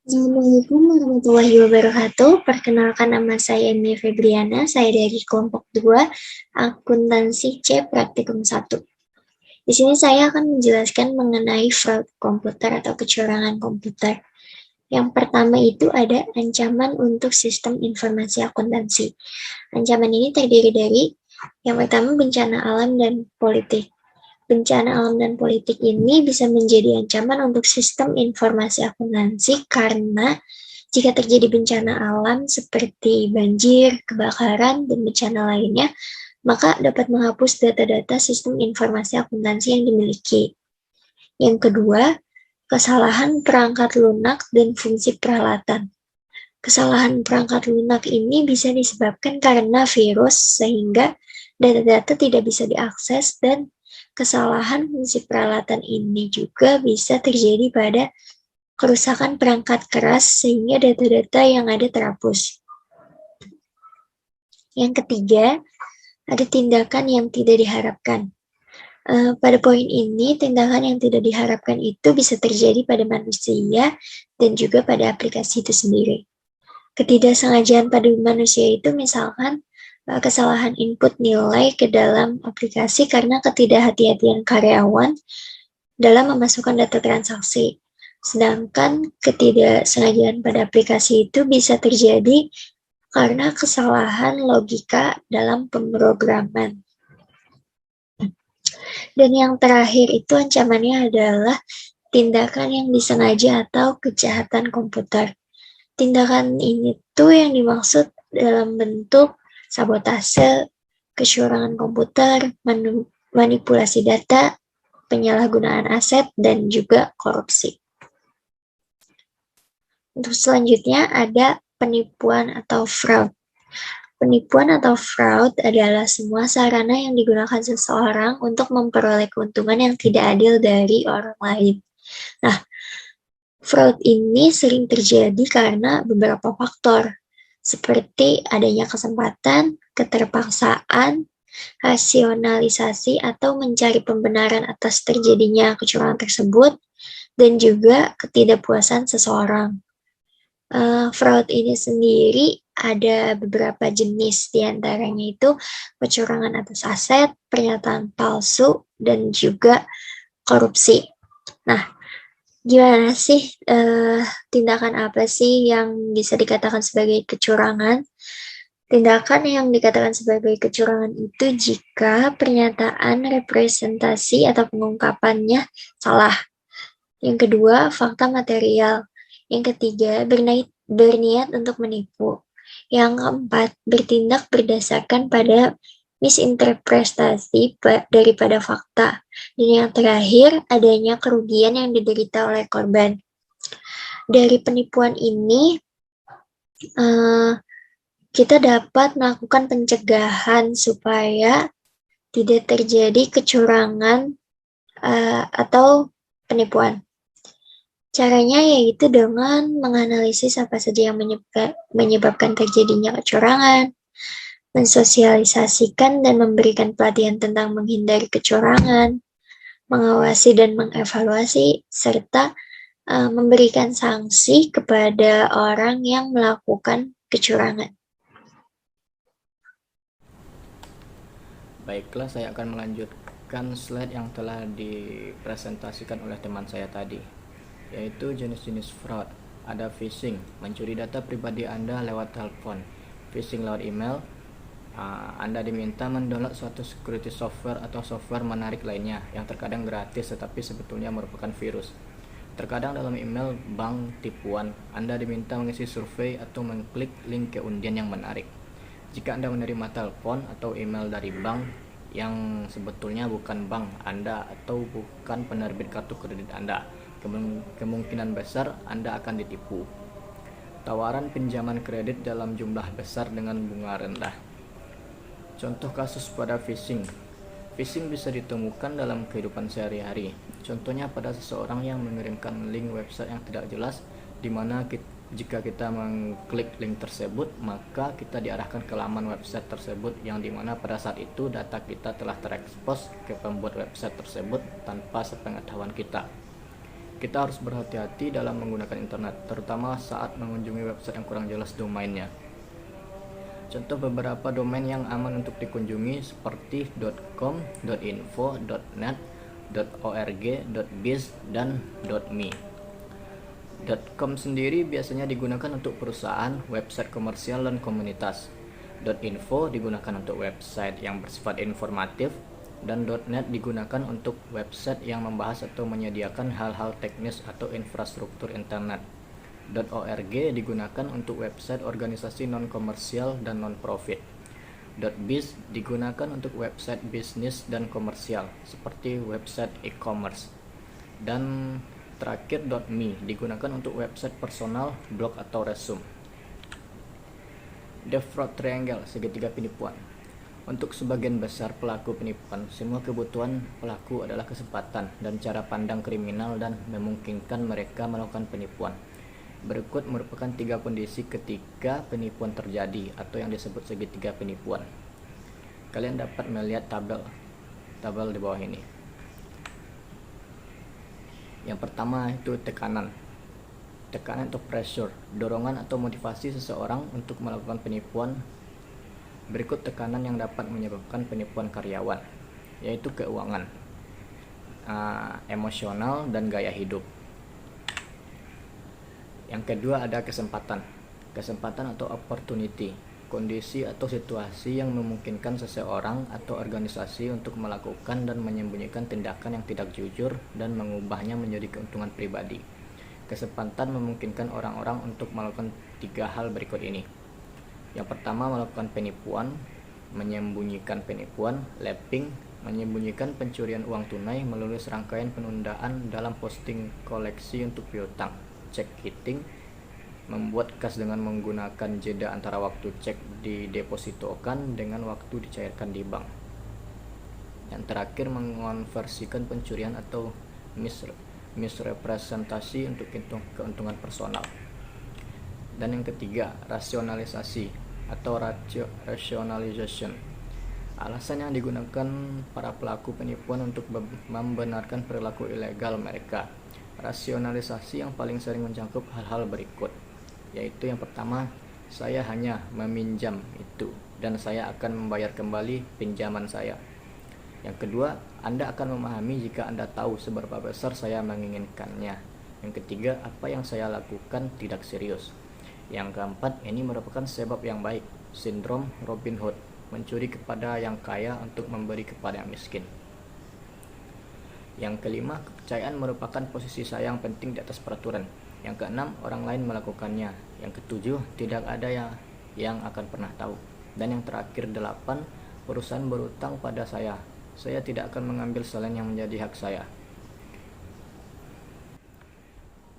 Assalamualaikum warahmatullahi wabarakatuh. Perkenalkan nama saya Emi Febriana. Saya dari kelompok 2, akuntansi C praktikum 1. Di sini saya akan menjelaskan mengenai fraud komputer atau kecurangan komputer. Yang pertama itu ada ancaman untuk sistem informasi akuntansi. Ancaman ini terdiri dari yang pertama bencana alam dan politik. Bencana alam dan politik ini bisa menjadi ancaman untuk sistem informasi akuntansi karena jika terjadi bencana alam seperti banjir, kebakaran, dan bencana lainnya, maka dapat menghapus data-data sistem informasi akuntansi yang dimiliki. Yang kedua, kesalahan perangkat lunak dan fungsi peralatan. Kesalahan perangkat lunak ini bisa disebabkan karena virus sehingga data-data tidak bisa diakses, dan kesalahan fungsi peralatan ini juga bisa terjadi pada kerusakan perangkat keras sehingga data-data yang ada terhapus. Yang ketiga, ada tindakan yang tidak diharapkan. Pada poin ini, tindakan yang tidak diharapkan itu bisa terjadi pada manusia dan juga pada aplikasi itu sendiri. Ketidaksengajaan pada manusia itu misalkan kesalahan input nilai ke dalam aplikasi karena ketidakhati-hatian karyawan dalam memasukkan data transaksi. Sedangkan ketidaksengajaan pada aplikasi itu bisa terjadi karena kesalahan logika dalam pemrograman. Dan yang terakhir itu ancamannya adalah tindakan yang disengaja atau kejahatan komputer. Tindakan ini tuh yang dimaksud dalam bentuk sabotase, kecurangan komputer, manipulasi data, penyalahgunaan aset, dan juga korupsi. Untuk selanjutnya ada penipuan atau fraud. Penipuan atau fraud adalah semua sarana yang digunakan seseorang untuk memperoleh keuntungan yang tidak adil dari orang lain. Nah, fraud ini sering terjadi karena beberapa faktor, seperti adanya kesempatan, keterpaksaan, rasionalisasi atau mencari pembenaran atas terjadinya kecurangan tersebut, dan juga ketidakpuasan seseorang. Fraud ini sendiri ada beberapa jenis, diantaranya itu kecurangan atas aset, pernyataan palsu, dan juga korupsi. Nah, gimana sih tindakan apa sih yang bisa dikatakan sebagai kecurangan? Tindakan yang dikatakan sebagai kecurangan itu jika pernyataan, representasi, atau pengungkapannya salah. Yang kedua, fakta material. Yang ketiga, berniat untuk menipu. Yang keempat, bertindak berdasarkan pada misinterpretasi daripada fakta. Dan yang terakhir, adanya kerugian yang diderita oleh korban. Dari penipuan ini, kita dapat melakukan pencegahan supaya tidak terjadi kecurangan atau penipuan. Caranya yaitu dengan menganalisis apa saja yang menyebabkan terjadinya kecurangan, mensosialisasikan dan memberikan pelatihan tentang menghindari kecurangan, mengawasi dan mengevaluasi, serta memberikan sanksi kepada orang yang melakukan kecurangan. Baiklah, saya akan melanjutkan slide yang telah dipresentasikan oleh teman saya tadi, yaitu jenis-jenis fraud. Ada phishing, mencuri data pribadi Anda lewat telepon. Phishing lewat email, Anda diminta mendownload suatu security software atau software menarik lainnya yang terkadang gratis tetapi sebetulnya merupakan virus. Terkadang dalam email bank tipuan, Anda diminta mengisi survei atau mengklik link ke undian yang menarik. Jika Anda menerima telepon atau email dari bank yang sebetulnya bukan bank Anda atau bukan penerbit kartu kredit Anda, kemungkinan besar Anda akan ditipu. Tawaran pinjaman kredit dalam jumlah besar dengan bunga rendah. Contoh kasus pada phishing. Phishing bisa ditemukan dalam kehidupan sehari-hari. Contohnya pada seseorang yang mengirimkan link website yang tidak jelas, di mana jika kita mengklik link tersebut, maka kita diarahkan ke laman website tersebut yang dimana pada saat itu data kita telah terekspos ke pembuat website tersebut tanpa sepengetahuan kita. Kita harus berhati-hati dalam menggunakan internet, terutama saat mengunjungi website yang kurang jelas domainnya. Contoh beberapa domain yang aman untuk dikunjungi seperti .com, .info, .net, .org, .biz, dan .me. .com sendiri biasanya digunakan untuk perusahaan, website komersial, dan komunitas. .info digunakan untuk website yang bersifat informatif, dan .net digunakan untuk website yang membahas atau menyediakan hal-hal teknis atau infrastruktur internet. .org digunakan untuk website organisasi non-komersial dan non-profit. .biz digunakan untuk website bisnis dan komersial, seperti website e-commerce. Dan terakhir .me digunakan untuk website personal, blog atau resume. The Fraud Triangle, segitiga penipuan. Untuk sebagian besar pelaku penipuan, semua kebutuhan pelaku adalah kesempatan dan cara pandang kriminal dan memungkinkan mereka melakukan penipuan. Berikut merupakan 3 kondisi ketika penipuan terjadi atau yang disebut segitiga penipuan. Kalian dapat melihat tabel di bawah ini. Yang pertama itu tekanan. Tekanan atau pressure, dorongan atau motivasi seseorang untuk melakukan penipuan. Berikut tekanan yang dapat menyebabkan penipuan karyawan, yaitu keuangan, emosional, dan gaya hidup. Yang kedua ada kesempatan atau opportunity, kondisi atau situasi yang memungkinkan seseorang atau organisasi untuk melakukan dan menyembunyikan tindakan yang tidak jujur dan mengubahnya menjadi keuntungan pribadi. Kesempatan memungkinkan orang-orang untuk melakukan 3 hal berikut ini. Yang pertama, melakukan penipuan, menyembunyikan penipuan, lapping, menyembunyikan pencurian uang tunai melalui serangkaian penundaan dalam posting koleksi untuk piutang, cek kiting, membuat kas dengan menggunakan jeda antara waktu cek didepositokan dengan waktu dicairkan di bank. Yang terakhir, mengonversikan pencurian atau misrepresentasi untuk keuntungan personal. Dan yang ketiga, rasionalisasi atau rationalization. Alasan yang digunakan para pelaku penipuan untuk membenarkan perilaku ilegal mereka. Rasionalisasi yang paling sering mencakup hal-hal berikut, yaitu yang pertama, saya hanya meminjam itu dan saya akan membayar kembali pinjaman saya. Yang kedua, Anda akan memahami jika Anda tahu seberapa besar saya menginginkannya. Yang ketiga, apa yang saya lakukan tidak serius. Yang keempat, ini merupakan sebab yang baik, sindrom Robin Hood, mencuri kepada yang kaya untuk memberi kepada yang miskin. Yang kelima, kepercayaan merupakan posisi saya yang penting di atas peraturan. Yang keenam, orang lain melakukannya. Yang ketujuh, tidak ada yang akan pernah tahu. Dan yang terakhir 8, perusahaan berutang pada saya. Saya tidak akan mengambil selain yang menjadi hak saya.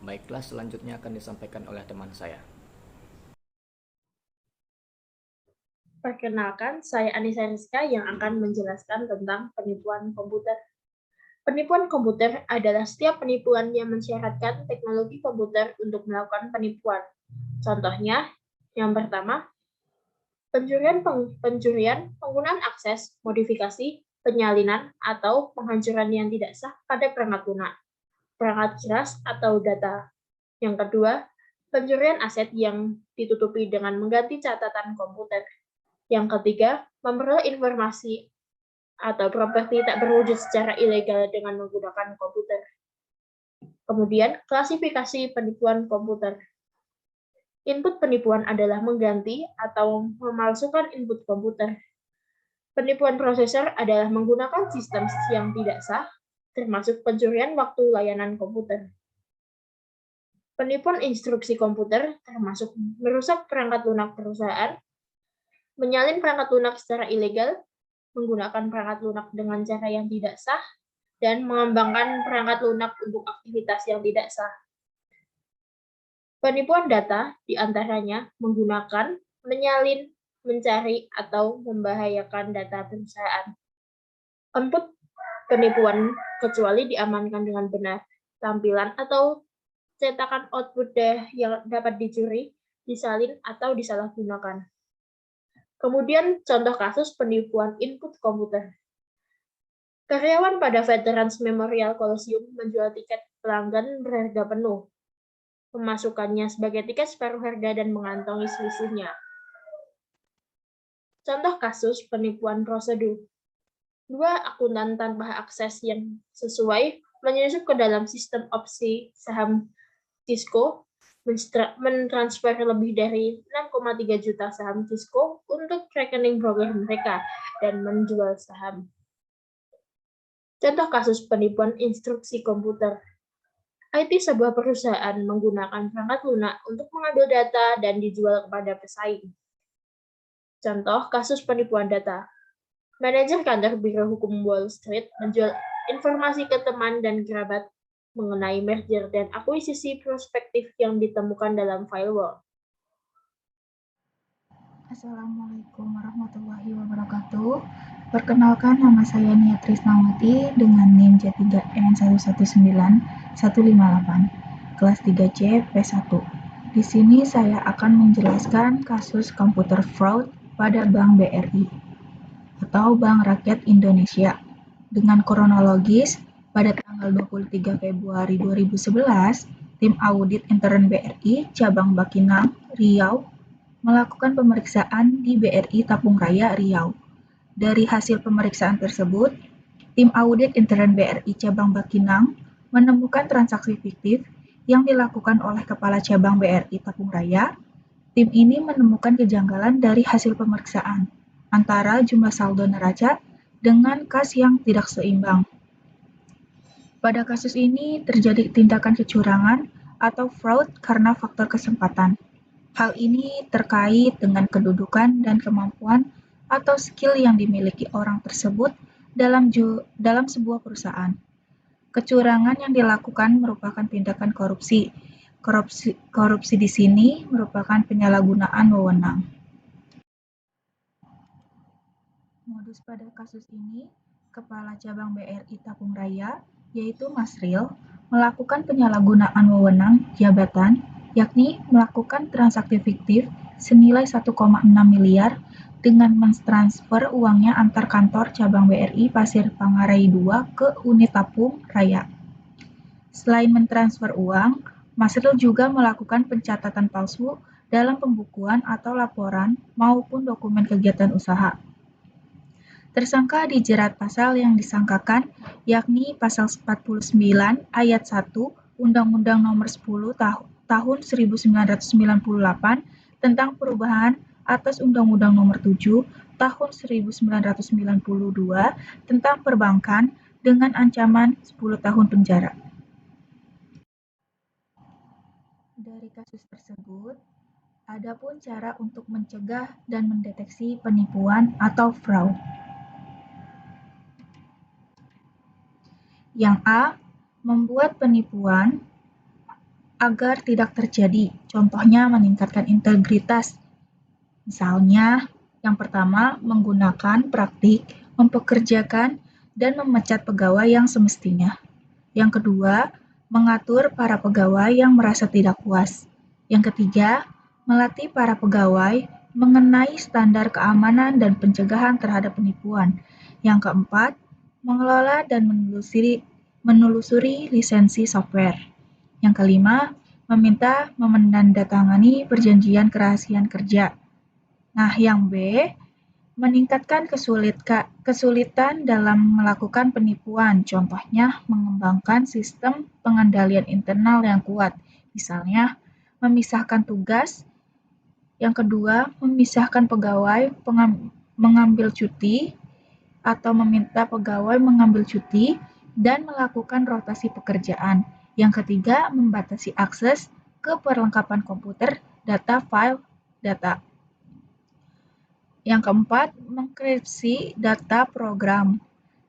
Baiklah, selanjutnya akan disampaikan oleh teman saya. Perkenalkan, saya Anissa Rizka yang akan menjelaskan tentang penipuan komputer. Penipuan komputer adalah setiap penipuan yang mensyaratkan teknologi komputer untuk melakukan penipuan. Contohnya, yang pertama, pencurian, penggunaan akses, modifikasi, penyalinan, atau penghancuran yang tidak sah pada perangkat lunak, perangkat keras, atau data. Yang kedua, pencurian aset yang ditutupi dengan mengganti catatan komputer. Yang ketiga, memperoleh informasi atau properti tak berwujud secara ilegal dengan menggunakan komputer. Kemudian, klasifikasi penipuan komputer. Input penipuan adalah mengganti atau memalsukan input komputer. Penipuan prosesor adalah menggunakan sistem yang tidak sah, termasuk pencurian waktu layanan komputer. Penipuan instruksi komputer termasuk merusak perangkat lunak perusahaan, menyalin perangkat lunak secara ilegal, menggunakan perangkat lunak dengan cara yang tidak sah, dan mengembangkan perangkat lunak untuk aktivitas yang tidak sah. Penipuan data diantaranya menggunakan, menyalin, mencari, atau membahayakan data perusahaan. Input penipuan kecuali diamankan dengan benar, tampilan atau cetakan output yang dapat dicuri, disalin, atau disalahgunakan. Kemudian contoh kasus penipuan input komputer. Karyawan pada Veterans Memorial Coliseum menjual tiket pelanggan berharga penuh, pemasukannya sebagai tiket separuh harga dan mengantongi selisihnya. Contoh kasus penipuan prosedur. Dua akuntan tanpa akses yang sesuai menyusup ke dalam sistem opsi saham Cisco, mentransfer lebih dari 6,3 juta saham Cisco untuk rekening broker mereka dan menjual saham. Contoh kasus penipuan instruksi komputer. IT sebuah perusahaan menggunakan perangkat lunak untuk mengambil data dan dijual kepada pesaing. Contoh kasus penipuan data. Manajer kantor Biro Hukum Wall Street menjual informasi ke teman dan kerabat mengenai merger dan akuisisi prospektif yang ditemukan dalam firewall. Assalamualaikum warahmatullahi wabarakatuh. Perkenalkan, nama saya Nia Trisnawati dengan NIM J3N119158, kelas 3C P1. Di sini saya akan menjelaskan kasus komputer fraud pada Bank BRI atau Bank Rakyat Indonesia. Dengan kronologis, pada tanggal 23 Februari 2011, tim audit intern BRI cabang Baqinang, Riau melakukan pemeriksaan di BRI Tapung Raya, Riau. Dari hasil pemeriksaan tersebut, tim audit intern BRI cabang Baqinang menemukan transaksi fiktif yang dilakukan oleh Kepala Cabang BRI Tapung Raya. Tim ini menemukan kejanggalan dari hasil pemeriksaan antara jumlah saldo neraca dengan kas yang tidak seimbang. Pada kasus ini terjadi tindakan kecurangan atau fraud karena faktor kesempatan. Hal ini terkait dengan kedudukan dan kemampuan atau skill yang dimiliki orang tersebut dalam sebuah perusahaan. Kecurangan yang dilakukan merupakan tindakan korupsi. Korupsi di sini merupakan penyalahgunaan wewenang. Modus pada kasus ini, Kepala Cabang BRI Tapung Raya, yaitu Masril, melakukan penyalahgunaan wewenang jabatan, yakni melakukan transaksi fiktif senilai 1,6 miliar dengan mentransfer uangnya antar kantor cabang BRI Pasir Pangarai 2 ke unit Tapung Raya. Selain mentransfer uang, Masril juga melakukan pencatatan palsu dalam pembukuan atau laporan maupun dokumen kegiatan usaha. Tersangka dijerat pasal yang disangkakan, yakni pasal 49 ayat 1 Undang-Undang Nomor 10 Tahun 1998 tentang perubahan atas Undang-Undang Nomor 7 Tahun 1992 tentang perbankan dengan ancaman 10 tahun penjara. Dari kasus tersebut, ada pun cara untuk mencegah dan mendeteksi penipuan atau fraud. Yang A. Membuat penipuan agar tidak terjadi, contohnya meningkatkan integritas. Misalnya, yang pertama, menggunakan praktik, mempekerjakan, dan memecat pegawai yang semestinya. Yang kedua, mengatur para pegawai yang merasa tidak puas. Yang ketiga, melatih para pegawai mengenai standar keamanan dan pencegahan terhadap penipuan. Yang keempat, mengelola dan menelusuri lisensi software. Yang kelima, meminta menandatangani perjanjian kerahasiaan kerja. Nah, yang B, meningkatkan kesulitan dalam melakukan penipuan, contohnya mengembangkan sistem pengendalian internal yang kuat, misalnya memisahkan tugas. Yang kedua, memisahkan pegawai mengambil cuti atau meminta pegawai mengambil cuti dan melakukan rotasi pekerjaan. Yang ketiga, membatasi akses ke perlengkapan komputer, data file, data. Yang keempat, menkripsi data program.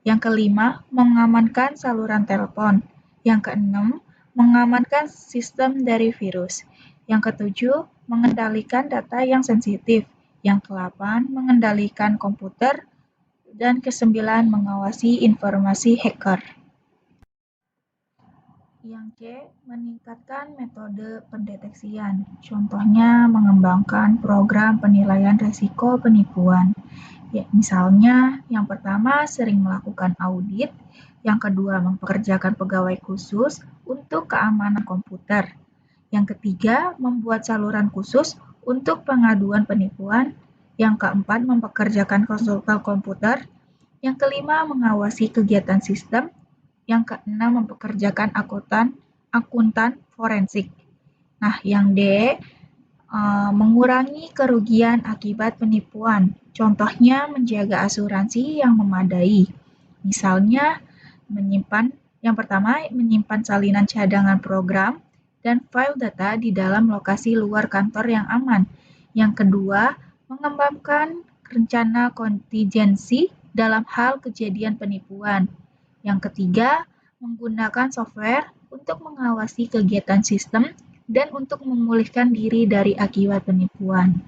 Yang kelima, mengamankan saluran telepon. Yang keenam, mengamankan sistem dari virus. Yang ketujuh, mengendalikan data yang sensitif. Yang kedelapan, mengendalikan komputer. Dan kesembilan, mengawasi informasi hacker. Yang C, meningkatkan metode pendeteksian. Contohnya, mengembangkan program penilaian risiko penipuan. Ya, misalnya, yang pertama sering melakukan audit, Yang kedua, mempekerjakan pegawai khusus untuk keamanan komputer. Yang ketiga, membuat saluran khusus untuk pengaduan penipuan. Yang keempat, mempekerjakan konsultan komputer. Yang kelima, mengawasi kegiatan sistem. Yang keenam, mempekerjakan akuntan forensik. Nah, yang D, mengurangi kerugian akibat penipuan. Contohnya, menjaga asuransi yang memadai. Misalnya, yang pertama, menyimpan salinan cadangan program dan file data di dalam lokasi luar kantor yang aman. Yang kedua, mengembangkan rencana kontingensi dalam hal kejadian penipuan. Yang ketiga, menggunakan software untuk mengawasi kegiatan sistem dan untuk memulihkan diri dari akibat penipuan.